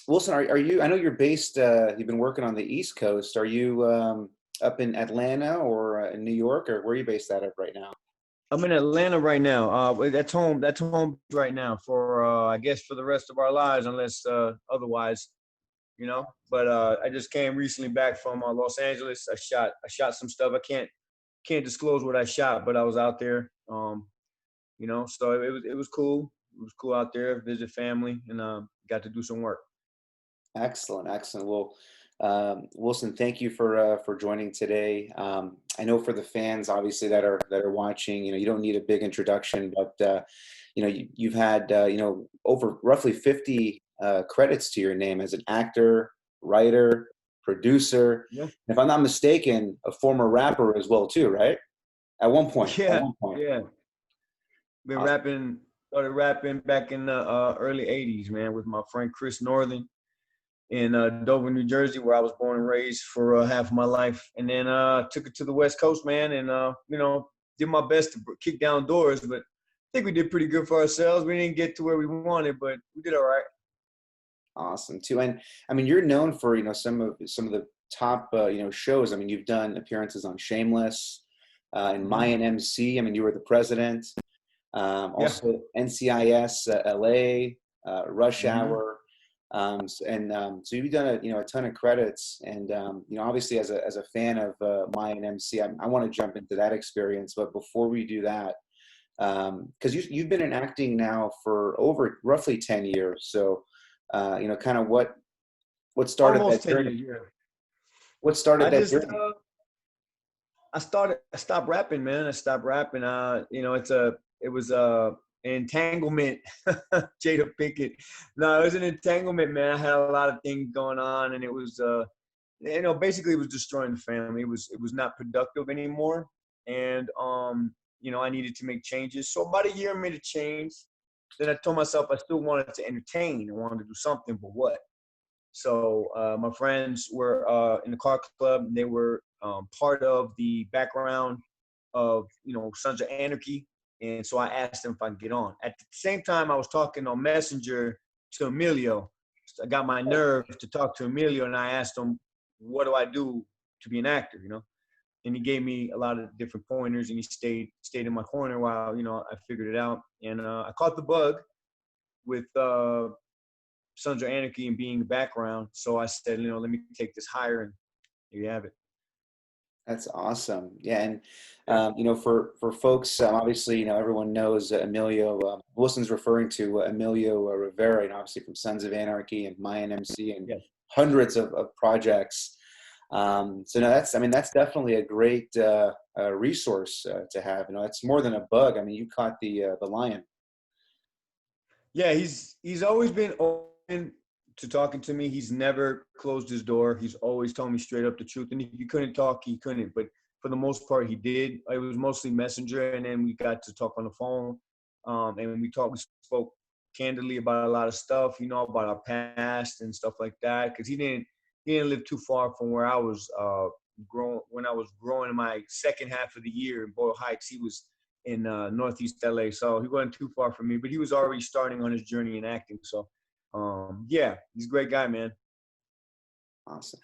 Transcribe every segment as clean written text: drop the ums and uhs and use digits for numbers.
Wilson, are you? I know you're based. You've been working on the East Coast. Are you up in Atlanta or in New York, or where are you based out of right now? I'm in Atlanta right now. That's home. That's home right now for I guess for the rest of our lives, unless otherwise, you know. But I just came recently back from Los Angeles. I shot some stuff. I can't disclose what I shot, but I was out there. You know, so it was cool. It was cool out there, visit family, and got to do some work. Excellent, excellent. Well, Wilson, thank you for joining today. I know for the fans, obviously that are watching, you don't need a big introduction, but you've had over roughly 50 credits to your name as an actor, writer, producer. Yeah. If I'm not mistaken, a former rapper as well too, right? At one point. At Yeah. one point. Yeah. Been Awesome. started rapping back in the early '80s, man, with my friend Chris Northern in Dover, New Jersey, where I was born and raised for half of my life. And then took it to the West Coast, man, and did my best to kick down doors, but I think we did pretty good for ourselves. We didn't get to where we wanted, but we did all right. Awesome too. And I mean, you're known for, some of the top, shows. I mean, you've done appearances on Shameless, and Mhm. Mayan MC. I mean, you were the president. Yeah. Also NCIS, LA, Rush Mhm. Hour. So you've done a ton of credits, and obviously as a fan of Mayan MC, I want to jump into that experience. But before we do that, because you've been in acting now for over roughly 10 years, so kind of what started that Almost 10 journey? years, yeah. What started I that just journey? I stopped rapping, man. I stopped rapping. It was entanglement. Jada Pinkett. No, it was an entanglement, man. I had a lot of things going on, and it was basically it was destroying the family. It was not productive anymore, and I needed to make changes. So about a year I made a change. Then I told myself I still wanted to entertain. I wanted to do something, but what? So my friends were in the car club. And they were part of the background of Sons of Anarchy, and so I asked them if I could get on. At the same time, I was talking on Messenger to Emilio. So I got my nerve to talk to Emilio, and I asked him, "What do I do to be an actor?" And he gave me a lot of different pointers, and he stayed in my corner while I figured it out. And I caught the bug with Sons of Anarchy and being the background. So I said, let me take this higher, and here you have it. That's awesome. Yeah, and Yeah. for folks, obviously, everyone knows Emilio. Wilson's referring to Emilio Rivera, obviously from Sons of Anarchy and Mayan MC and Yes. hundreds of projects. So no, that's definitely a great resource to have. It's more than a bug. I mean, you caught the lion. Yeah, he's always been open to talking to me. He's never closed his door. He's always told me straight up the truth. And if you couldn't talk, he couldn't. But for the most part, he did. It was mostly Messenger, and then we got to talk on the phone. And we spoke candidly about a lot of stuff, about our past and stuff like that. Because he didn't live too far from where I was growing. When I was growing in my second half of the year in Boyle Heights, he was in Northeast LA. So he wasn't too far from me, but he was already starting on his journey in acting. So, yeah, he's a great guy, man. Awesome.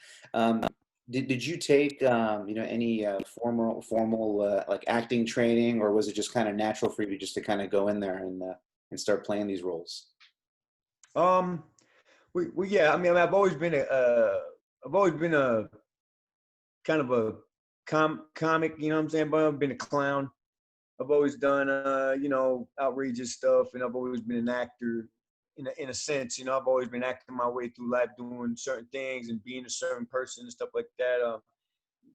Did you take any formal like acting training, or was it just kind of natural for you just to kind of go in there and start playing these roles? Um, yeah, I mean, I've always been a kind of a comic, you know what I'm saying? But I've been a clown. I've always done, outrageous stuff, and I've always been an actor in a sense. I've always been acting my way through life, doing certain things and being a certain person and stuff like that.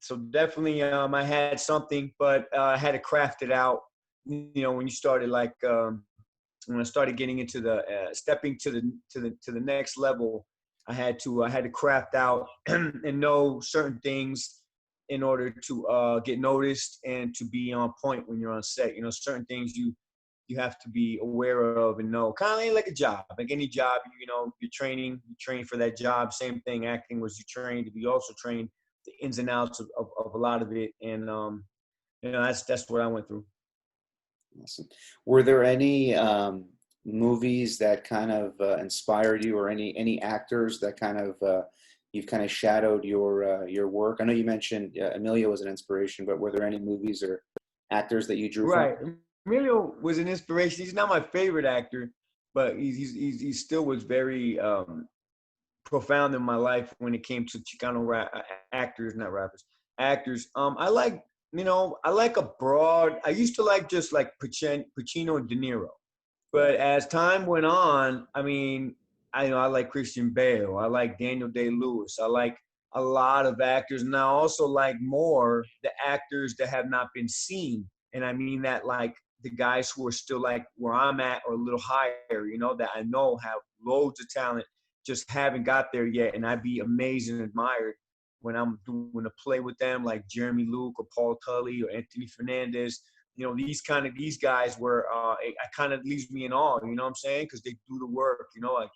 So definitely, I had something, but I had to craft it out. When you started when I started getting into the stepping to the next level, I had to craft out and know certain things in order to get noticed and to be on point when you're on set. Certain things you have to be aware of and know. Kind of like a job, like any job. You train for that job. Same thing. Acting was you trained to be also trained the ins and outs of a lot of it, and that's what I went through. Awesome. Were there any movies that kind of inspired you, or any actors that kind of you've kind of shadowed your work? I know you mentioned Emilio was an inspiration, but were there any movies or actors that you drew from? Right. Emilio was an inspiration. He's not my favorite actor, but he still was very profound in my life when it came to Chicano actors, not rappers, actors. I like, I like a broad. I used to like just like Pacino and De Niro, but Right. as time went on, I mean, I like Christian Bale. I like Daniel Day-Lewis. I like a lot of actors, and I also like more the actors that have not been seen, and I mean that like the guys who are still like where I'm at or a little higher, that I know have loads of talent, just haven't got there yet, and I'd be amazed and admired when I'm doing a play with them, like Jeremy Luke or Paul Tully or Anthony Fernandez. These guys where it kind of leaves me in awe. You know what I'm saying? Because they do the work. Like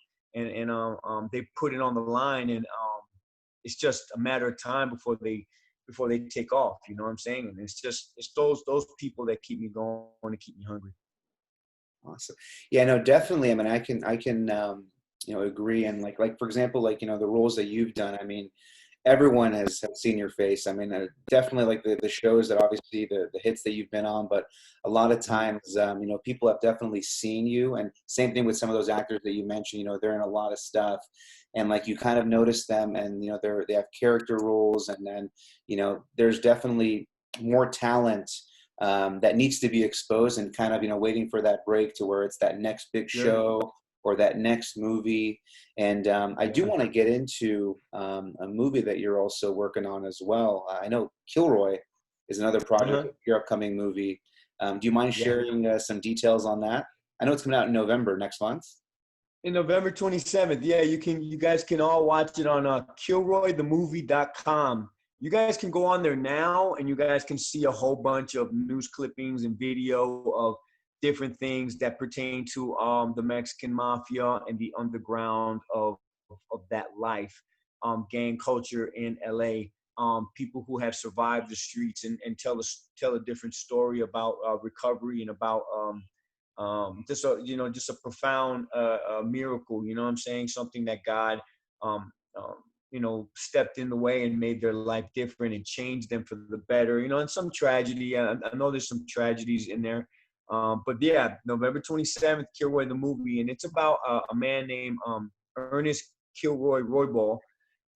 they put it on the line, and it's just a matter of time before they take off. You know what I'm saying? And it's those people that keep me going and keep me hungry. Awesome. Yeah, no, definitely. I mean, I can agree. And like for example, like the roles that you've done. I mean, everyone has seen your face. I mean, definitely like the shows that obviously the hits that you've been on, but a lot of times, people have definitely seen you. And same thing with some of those actors that you mentioned. They're in a lot of stuff, and like you kind of notice them, and they have character roles, and then there's definitely more talent that needs to be exposed, and kind of waiting for that break to where it's that next big Yeah. show or that next movie. And I do Yeah. want to get into a movie that you're also working on as well. I know Kilroy is another project Uh-huh. of your upcoming movie. Do you mind Yeah. sharing some details on that? I know it's coming out in November next month. In November 27th. Yeah, you guys can all watch it on KilroyTheMovie.com. You guys can go on there now, and you guys can see a whole bunch of news clippings and video of different things that pertain to the Mexican mafia and the underground of that life, gang culture in LA. People who have survived the streets, and tell a different story about recovery and about just a profound miracle. You know what I'm saying? Something that God, stepped in the way and made their life different and changed them for the better. And some tragedy. I know there's some tragedies in there. But yeah, November 27th, Kilroy the Movie, and it's about a man named Ernest Kilroy Roybal.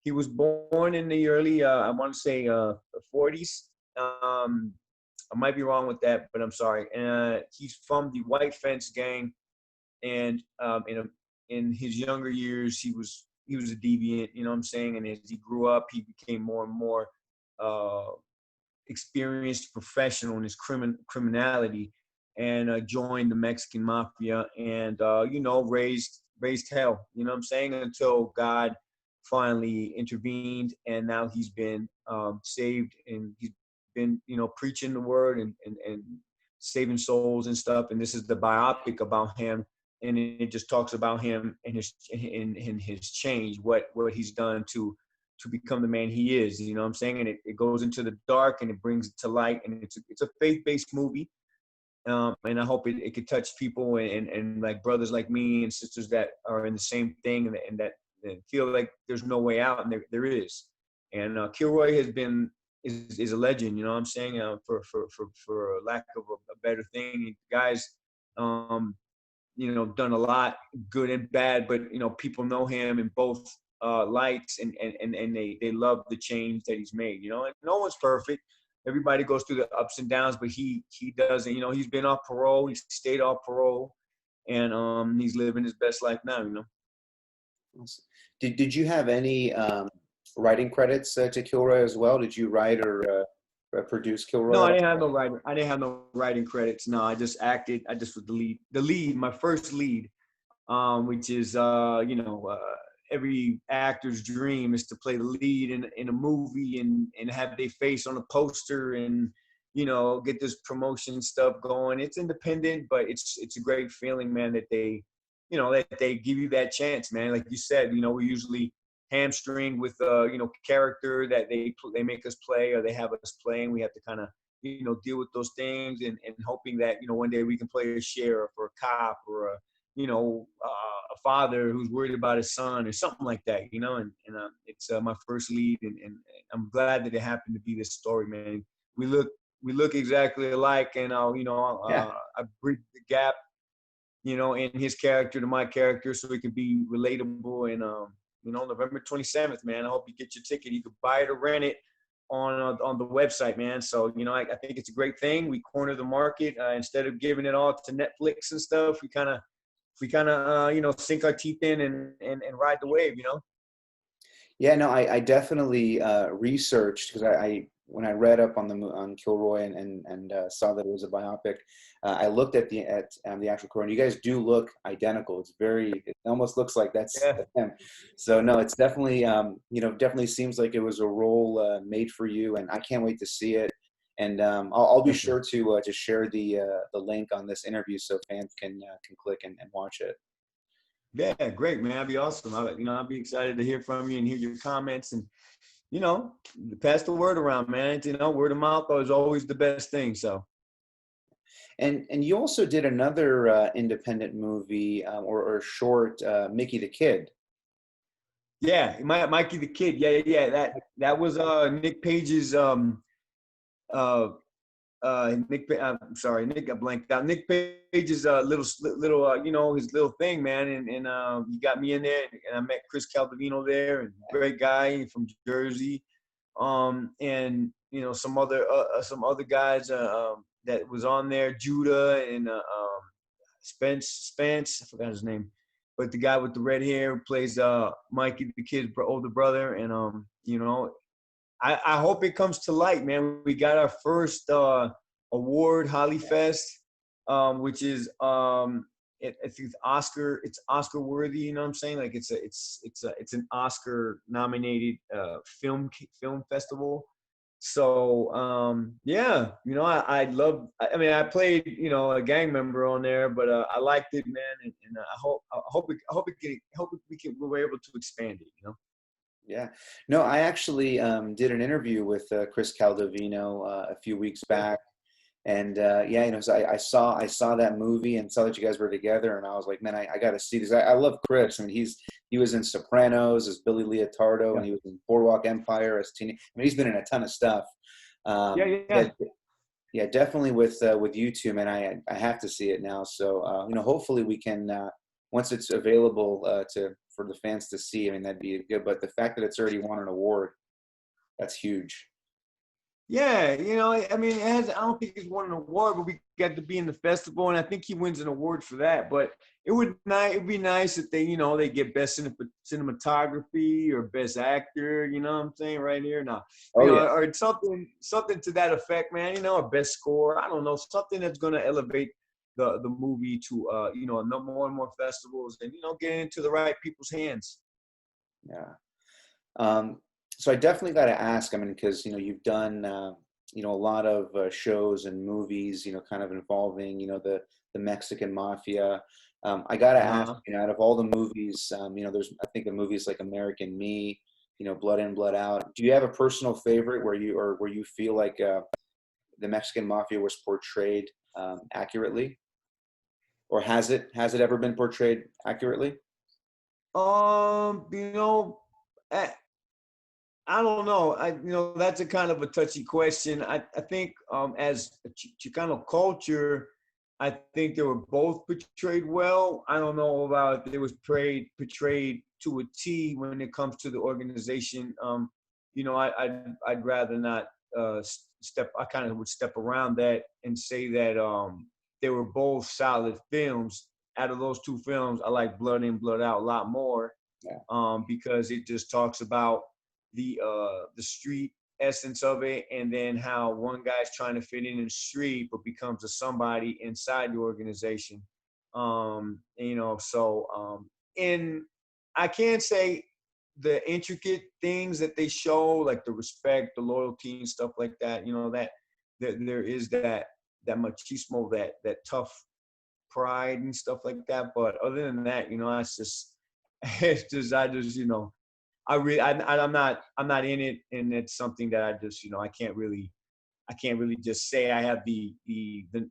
He was born in the early, I want to say, 40s. I might be wrong with that, but I'm sorry. He's from the White Fence Gang, and in his younger years, he was a deviant. You know what I'm saying? And as he grew up, he became more and more uh, experienced professional in his criminality, and joined the Mexican mafia, and raised hell. You know what I'm saying? Until God finally intervened, and now he's been saved, and he's been preaching the word, and saving souls and stuff. And this is the biopic about him, and it just talks about him and his change, what he's done to become the man he is. You know what I'm saying? And it goes into the dark, and it brings it to light, and it's a faith-based movie. And I hope it could touch people, and like brothers like me and sisters that are in the same thing, and that feel like there's no way out, and there is. And Kilroy is a legend. You know what I'm saying? For lack of a better thing, guys, done a lot, good and bad, but people know him in both lights, and they love the change that he's made. And no one's perfect. Everybody goes through the ups and downs, but he doesn't. He's been off parole. He stayed off parole, and he's living his best life now. Awesome. Did you have any writing credits to Kilroy as well? Did you write or produce Kilroy No, at I all? didn't have no writing. I didn't have no writing credits. No, I just acted. I just was the lead. The lead, my first lead, which is every actor's dream is to play the lead in a movie, and have their face on a poster, and get this promotion stuff going. It's independent, but it's a great feeling, man, that they give you that chance, man. Like you said, we usually hamstring with character that they make us play, or they have us playing. We have to kind of deal with those things, and hoping that one day we can play a sheriff or a cop or a father who's worried about his son or something like that, and it's my first lead, and I'm glad that it happened to be this story, man. We look exactly alike, and Yeah. I bridge the gap, in his character to my character, so it could be relatable. And November 27th, man. I hope you get your ticket. You could buy it or rent it on the website, man. So I think it's a great thing. We corner the market instead of giving it all to Netflix and stuff. We kind of sink our teeth in and ride the wave. Yeah, no, I definitely researched because I when I read up on on Kilroy and saw that it was a biopic, I looked at the actual Kilroy. And you guys do look identical. It almost looks like that's Yeah. him. So no, it's definitely definitely seems like it was a role made for you, and I can't wait to see it. And I'll be Definitely. sure to share the link on this interview so fans can click and watch it. Yeah, great, man. That'd be awesome. I'll be excited to hear from you and hear your comments, and you know, pass the word around, man. Word of mouth is always the best thing. So And you also did another independent movie or short, Mickey the Kid. yeah, Mikey the Kid. Yeah. That was Nick Page's uh I'm sorry, Nick got blanked out. Nick Page's little his little thing, man, and he got me in there, and I met Chris Caldovino there, and great guy from Jersey, and some other guys that was on there, Judah and Spence, I forgot his name, but the guy with the red hair plays Mikey the Kid's older brother, and I hope it comes to light, man. We got our first award, Hollyfest, which is it's Oscar worthy. You know what I'm saying? Like it's an Oscar nominated film festival. So yeah, I love. I mean, I played a gang member on there, but I liked it, man, and we were able to expand it. Yeah. No, I actually did an interview with Chris Caldovino a few weeks back. And yeah, so I saw that movie and saw that you guys were together, and I was like, man, I got to see this. I love Chris. I mean, he was in Sopranos as Billy Leotardo, Yeah, and he was in Boardwalk Empire as Tina. I mean, he's been in a ton of stuff. yeah. Yeah, yeah, definitely with you two, man. I have to see it now. So hopefully we can once it's available to for the fans to see. I mean, that'd be good. But the fact that it's already won an award, that's huge. Yeah, I mean, I don't think he's won an award, but we got to be in the festival, and I think he wins an award for that. But it'd be nice if they get best cinematography or best actor. You know what I'm saying right here now, Oh yeah. or something to that effect, man. Or best score. I don't know, something that's gonna elevate the movie to more and more festivals, and get into the right people's hands. Yeah. Um, so I definitely got to ask. I mean, because you've done a lot of shows and movies, kind of involving the Mexican mafia. I got to ask, Uh-huh. out of all the movies, there's I think the movies like American Me, Blood In, Blood Out. Do you have a personal favorite where you feel like the Mexican mafia was portrayed accurately, or has it ever been portrayed accurately? Um, you know, I, I don't know. That's a kind of a touchy question. I think as a Chicano culture, I think they were both portrayed well. I don't know about if they was portrayed to a T when it comes to the organization. I'd rather not step. I kind of would step around that and say that they were both solid films. Out of those two films, I like Blood In, Blood Out a lot more Yeah. because it just talks about the street essence of it, and then how one guy's trying to fit in the street but becomes a somebody inside the organization. And I can't say the intricate things that they show, like the respect, the loyalty, and stuff like that. That there is that machismo, that tough pride and stuff like that. But other than that, it's just I'm not in it, and it's something that I just I can't really just say I have the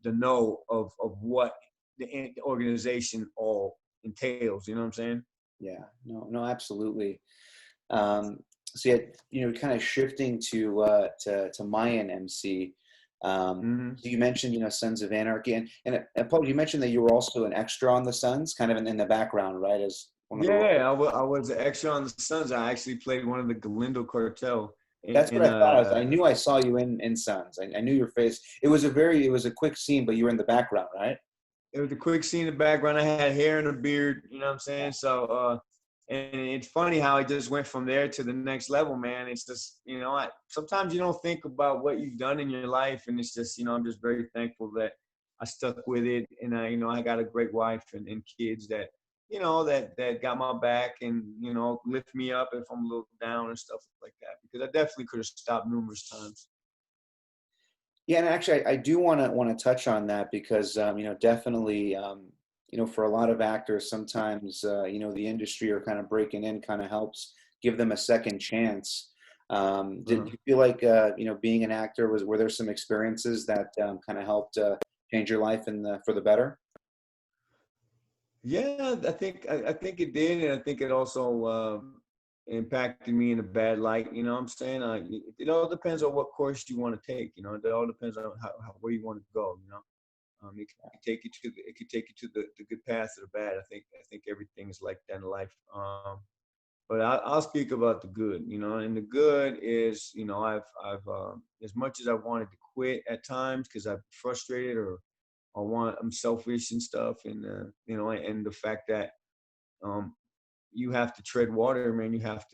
know of what the organization all entails. You know what I'm saying? Yeah, no, absolutely. So yeah, kind of shifting to Mayan MC. Mm-hmm. So you mentioned, Sons of Anarchy, and Paul, you mentioned that you were also an extra on the Sons, kind of in the background, right? As one of the roles. Yeah, I was an extra on the Sons. I actually played one of the Galindo cartel That's in what I thought. I knew I saw you in Sons. I knew your face. It was a quick scene, but you were in the background, right? it was a quick scene in the background. I had hair and a beard, you know what I'm saying? So and it's funny how it just went from there to the next level, man. It's just, sometimes you don't think about what you've done in your life, and it's just, I'm just very thankful that I stuck with it, and I got a great wife and kids that, that got my back and, lift me up if I'm a little down and stuff like that, because I definitely could have stopped numerous times. Yeah, and actually, I do want to touch on that because definitely, for a lot of actors, sometimes the industry or kind of breaking in kind of helps give them a second chance. Did you feel like being an actor were there some experiences that kind of helped change your life for the better? Yeah, I think it did, and I think it also impacted me in a bad light. You know what I'm saying? It all depends on what course you want to take. It all depends on where you want to go. It could take you to the good path or the bad. I think everything is like that in life. But I'll speak about the good. And the good is, I've as much as I wanted to quit at times because I'm frustrated or I'm selfish and stuff, and and the fact that um, you have to tread water, man. You have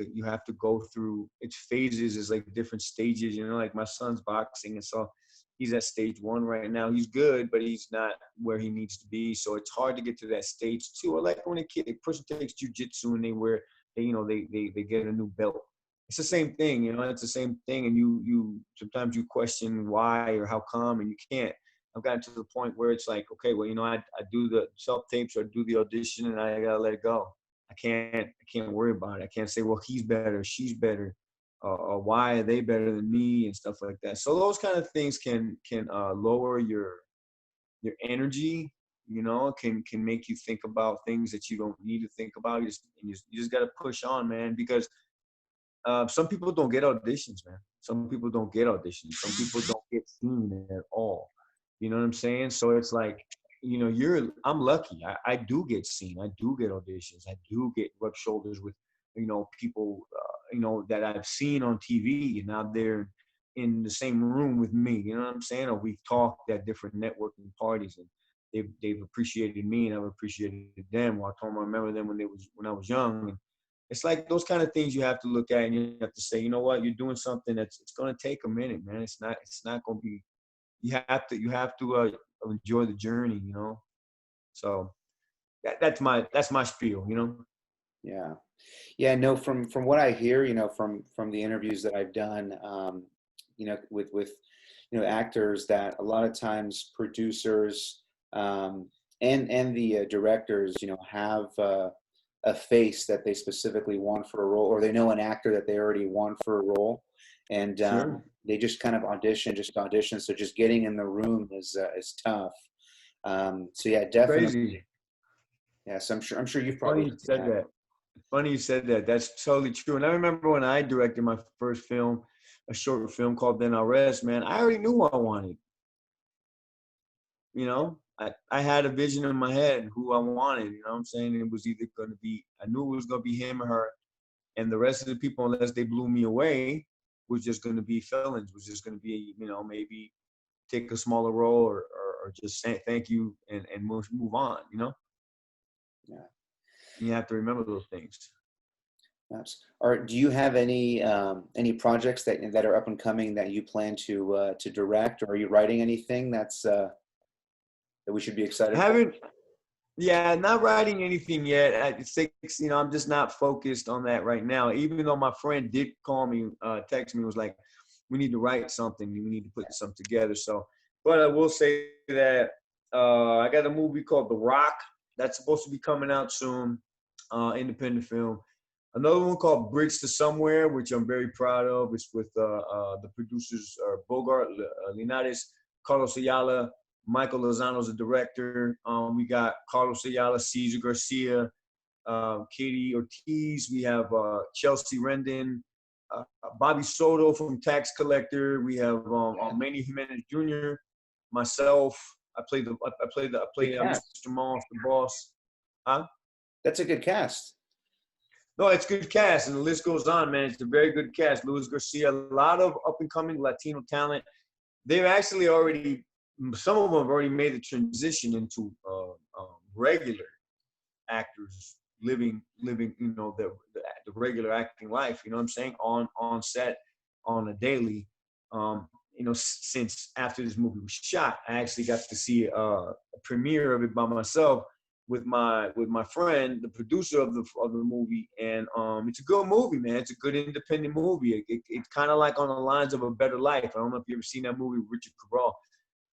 to go through its phases, is like different stages. Like my son's boxing, and so he's at stage 1 right now. He's good, but he's not where he needs to be. So it's hard to get to that stage 2. Or like when a person takes jujitsu and they get a new belt. It's the same thing, it's the same thing. And you sometimes you question why or how come, and you can't. I've gotten to the point where it's like, okay, well, I do the self tapes or do the audition, and I gotta let it go. I can't worry about it. I can't say, well, he's better, she's better, or why are they better than me and stuff like that. So those kind of things can lower your energy. Can make you think about things that you don't need to think about. You just got to push on, man, because some people don't get auditions, man. Some people don't get auditions. Some people don't get seen at all. You know what I'm saying? So it's like, I'm lucky. I do get seen. I do get auditions. I do get rub shoulders with, people, that I've seen on TV, and now they're in the same room with me. You know what I'm saying? Or we've talked at different networking parties, and they've appreciated me, and I've appreciated them. Well, I remember them when I was young. And it's like those kind of things you have to look at, and you have to say, you know what, you're doing something it's going to take a minute, man. It's not going to be. You have to enjoy the journey, So that's my spiel. Yeah. Yeah, no, from what I hear, from the interviews that I've done, with actors, that a lot of times producers and the directors, have a face that they specifically want for a role, or they know an actor that they already want for a role, and Sure. they just kind of audition. So just getting in the room is tough. So yeah, definitely. Crazy. Yeah, so I'm sure you've Funny probably you seen said that. that. Funny you said that. That's totally true. And I remember when I directed my first film, a short film called Then I'll Rest, man, I already knew what I wanted. I had a vision in my head who I wanted. You know what I'm saying? It was either going to be, I knew it was going to be him or her. And the rest of the people, unless they blew me away, was just going to be fill-ins, was just going to be, maybe take a smaller role or just say thank you and move on, Yeah. You have to remember those things. Perhaps. Or do you have any projects that are up and coming that you plan to direct, or are you writing anything that we should be I excited for? haven't, yeah, not writing anything yet. At 6, I'm just not focused on that right now. Even though my friend did call me, text me, was like, we need to write something. We need to put something together. So, but I will say that I got a movie called The Rock that's supposed to be coming out soon, independent film. Another one called Bridge to Somewhere, which I'm very proud of. It's with the producers Bogart, Linares, Carlos Ayala, Michael Lozano's the director. We got Carlos Ayala, Cesar Garcia, Katie Ortiz. We have Chelsea Rendon, Bobby Soto from Tax Collector. We have Manny Jimenez Jr. Myself. I play Mr. Moss, the boss. Huh? That's a good cast. No, it's good cast, and the list goes on, man. It's a very good cast. Luis Garcia, a lot of up-and-coming Latino talent. They've actually already, some of them have already made the transition into regular actors living, the regular acting life. You know what I'm saying? On set, on a daily. Since after this movie was shot, I actually got to see a premiere of it by myself with my friend, the producer of the movie, and it's a good movie, man. It's a good independent movie. It's kind of like on the lines of A Better Life. I don't know if you ever seen that movie with Richard Cabral,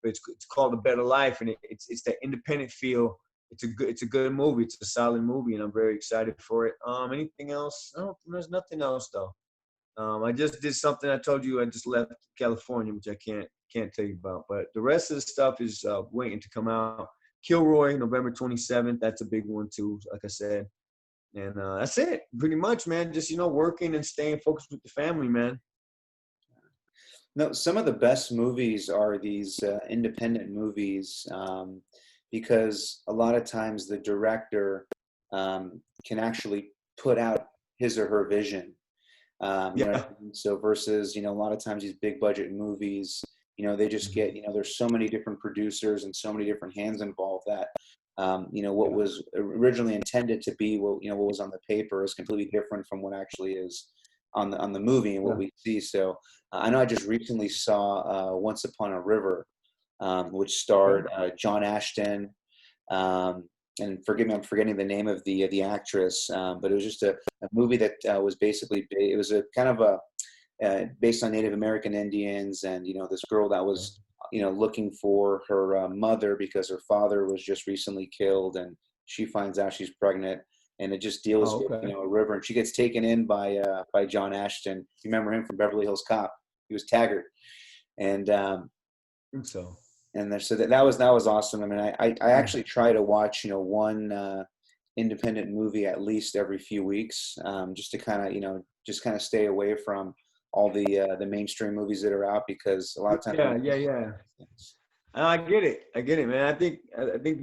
but it's called A Better Life, and it's that independent feel. It's a good movie. It's a solid movie, and I'm very excited for it. Anything else? No, there's nothing else though. I just did something. I told you I just left California, which I can't tell you about. But the rest of the stuff is waiting to come out. Kilroy, November 27th. That's a big one too, like I said. And that's it, pretty much, man. Just working and staying focused with the family, man. No, some of the best movies are these independent movies because a lot of times the director can actually put out his or her vision. So versus, a lot of times these big budget movies, they just get, there's so many different producers and so many different hands involved that, what was originally intended to be, what was on the paper is completely different from what actually is on the movie and what we see. So I know I just recently saw Once Upon a River, which starred John Ashton, and forgive me, I'm forgetting the name of the actress, but it was just a movie that was basically, it was a kind of a based on Native American Indians, and this girl that was looking for her mother because her father was just recently killed, and she finds out she's pregnant, and it just deals with a river, and she gets taken in by John Ashton. You remember him from Beverly Hills Cop? He was Taggart, and I think so. And so that was awesome. I mean, I actually try to watch one independent movie at least every few weeks, just to kind of stay away from all the mainstream movies that are out, because a lot of times. Yeah. I get it, man. I think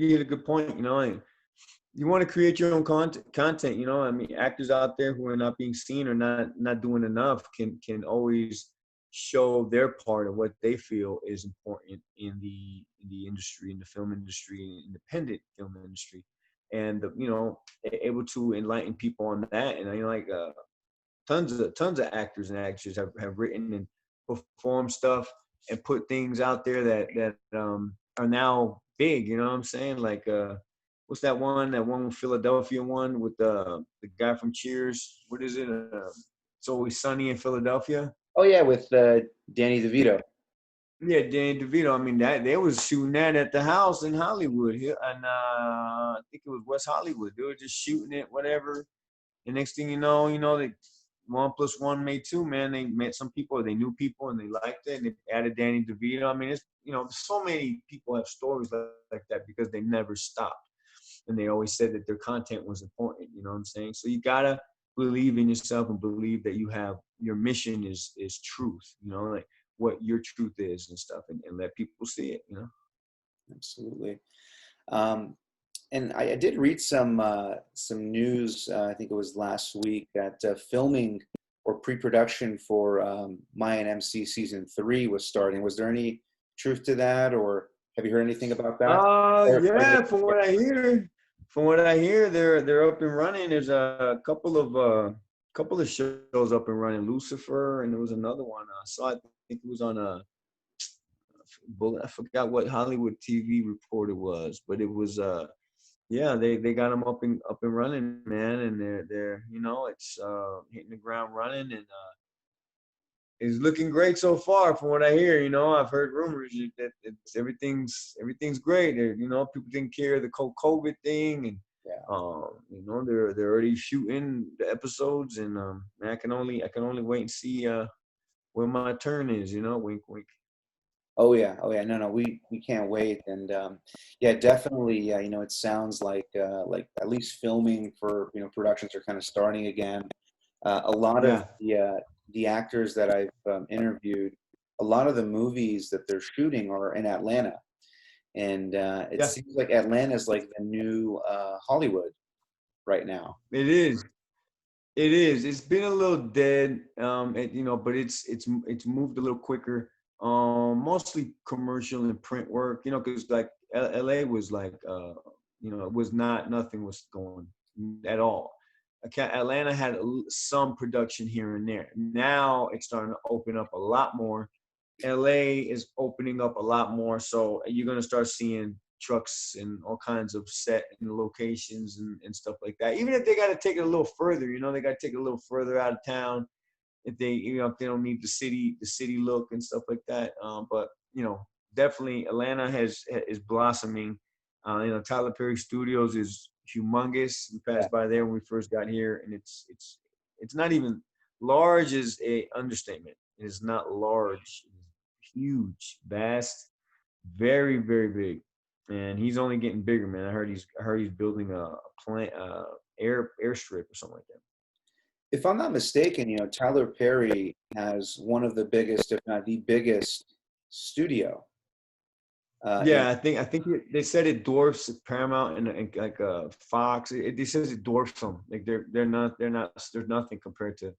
you hit a good point. You want to create your own content. I mean, actors out there who are not being seen or not doing enough can always show their part of what they feel is important in the industry, in the film industry, independent film industry, and able to enlighten people on that. And tons of actors and actresses have written and performed stuff and put things out there that are now big. You know what I'm saying? Like what's that one Philadelphia one with the guy from Cheers? What is it? It's Always Sunny in Philadelphia. Oh yeah, with Danny DeVito. Yeah, Danny DeVito. I mean, that they was shooting that at the house in Hollywood here, and I think it was West Hollywood. They were just shooting it, whatever. And next thing you know, they 1 + 1 made 2. Man, they met some people, they knew people, and they liked it. And they added Danny DeVito. I mean, it's so many people have stories like that because they never stopped, and they always said that their content was important. You know what I'm saying? So you gotta believe in yourself and believe that you have your mission is truth, like what your truth is and stuff, and let people see it, Absolutely. And I did read some news, I think it was last week, that filming or pre-production for Mayan MC season 3 was starting. Was there any truth to that, or have you heard anything about that? Yeah, from what I hear, they're up and running. There's a couple of shows up and running. Lucifer, and there was another one I saw. I think it was on I forgot what Hollywood TV report it was, but it was they got them up and running, man, and they're it's hitting the ground running, and it's looking great so far from what I hear. I've heard rumors that everything's great. People taking care of the COVID thing, and they're already shooting the episodes, and man, I can only wait and see when my turn is. Wink, wink. Oh yeah, no, no, we can't wait, and yeah, definitely, yeah, it sounds like at least filming for productions are kind of starting again. A lot of Yeah, the actors that I've interviewed, a lot of the movies that they're shooting are in Atlanta, and it yeah, seems like Atlanta is like the new Hollywood right now. it is. It is. It's been a little dead, but it's moved a little quicker. Mostly commercial and print work, because like LA was like, it was not nothing was going at all. Atlanta had some production here and there. Now it's starting to open up a lot more. LA is opening up a lot more, so you're gonna start seeing trucks and all kinds of set and locations and stuff like that. Even if they got to take it a little further, they got to take it a little further out of town if they, if they don't need the city look and stuff like that. But definitely Atlanta is blossoming. Tyler Perry Studios is humongous. We Yeah. passed by there when we first got here, and it's not even large is a understatement. It is not large. It's huge, vast, very, very big, and he's only getting bigger, man. I heard he's building a plant, airstrip or something like that. If I'm not mistaken, Tyler Perry has one of the biggest, if not the biggest, studio. In Yeah, I think they said it dwarfs Paramount and like Fox. It says it dwarfs them. Like they're not there's nothing compared to,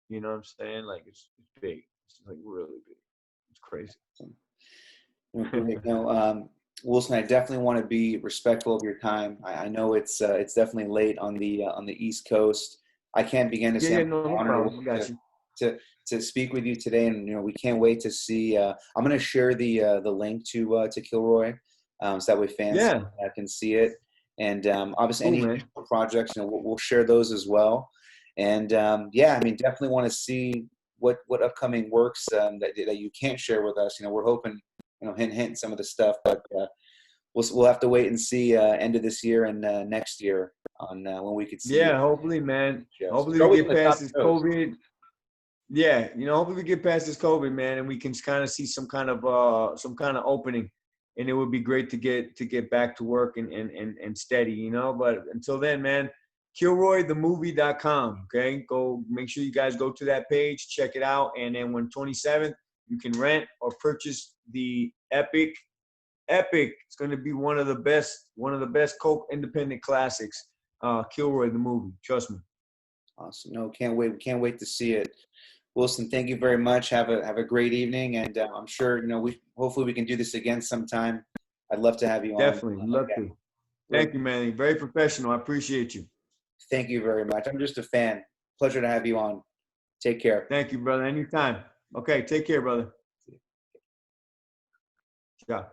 you know what I'm saying? Like it's big. It's like really big. It's crazy. Great. No, Wilson, I definitely want to be respectful of your time. I know it's definitely late on the East Coast. I can't begin to Yeah, say yeah, I'm no honored problem. I got you. to to speak with you today, and we can't wait to see. I'm going to share the link to Kilroy, so that way fans Yeah, can see it, and obviously cool, any man. additional projects, we'll share those as well. And yeah, I mean, definitely want to see what upcoming works that you can't share with us. We're hoping, hint, hint, some of the stuff, but we'll have to wait and see end of this year and next year on when we could see Yeah, hopefully, man. shows. Hopefully You're we always on get the top past this shows. COVID. Yeah, hopefully we get past this COVID, man, and we can kind of see some kind of opening, and it would be great to get back to work and steady. But until then, man, KilroyTheMovie.com. Okay, go make sure you guys go to that page, check it out, and then when 27th, you can rent or purchase the Epic. Epic. It's going to be one of the best Coke independent classics. Kilroy the Movie. Trust me. Awesome. No, can't wait. We can't wait to see it. Wilson, thank you very much. Have a great evening, and I'm sure we hopefully we can do this again sometime. I'd love to have you on Definitely. Love again. to. Thank you, man. Very professional. I appreciate you. Thank you very much. I'm just a fan. Pleasure to have you on. Take care. Thank you, brother. Anytime. Okay. Take care, brother. Ciao.